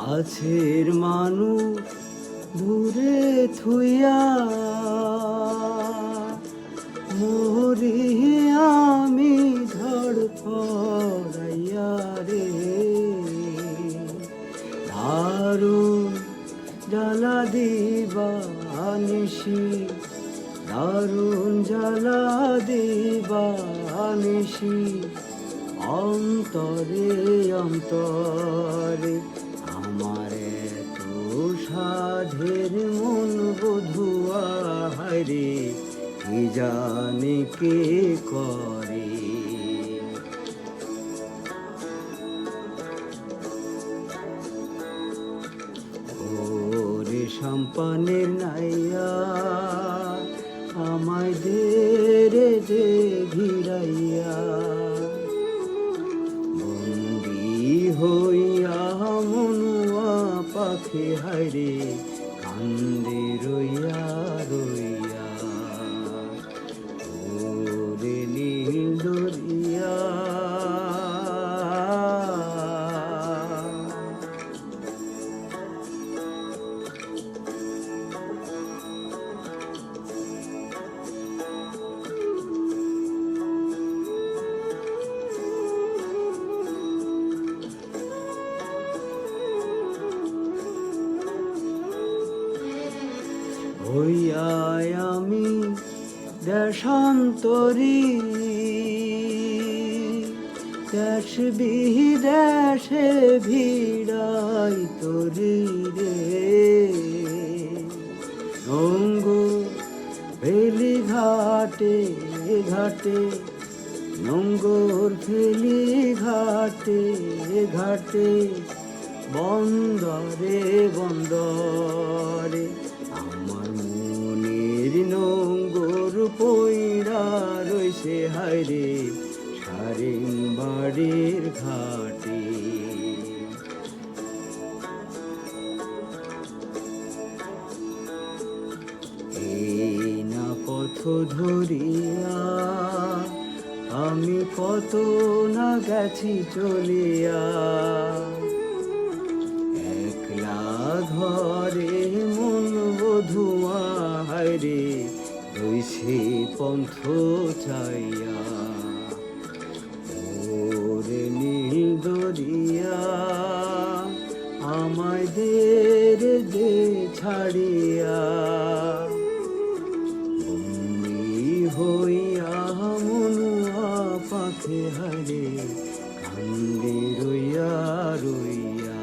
কাছের মানুষ দূরে থুইয়া মরি আমি ধড়ফড়াইয়া রে। দারুণ জ্বালা দিবা নিশি, দারুণ জ্বালা দিবা নিশি, অন্তরে অন্তরে আমার এত সাধের মন বধুয়া হায়রে, কি জানে কে করে। ওরে সম্পানের নাইয়া আমায় দে রে দে ঘিরাইয়া, বন্দি হইয়া মনুয়া পাখি হায়রে, কান্দে রইয়া রইয়া। ওরে নীল দরিয়া হইয়ায় আমি দেশান্তরী, দেশ বিদেশে ভিড়াই তরি রে। নঙ্গ ফেলি ঘাটে ঘাটে, নঙ্গর ফেলি ঘাটে ঘাটে, বন্দরে বন্দরে আমার মনের নঙ্গর পইড়া রইছে হায়রে, সারেং বাড়ির ঘাটে। এই না পথ ধরিয়া আমি কত না গেছি চলিয়া, একলা ঘরে মন বধুয়া হায়রে, রইছে পন্থ চাইয়া। ওরে নীল দরিয়া আমায় দে রে দে ছাড়িয়া, বন্দি হইয়া মনুয়া পাখি হায়রে, কান্দে রইয়া রইয়া।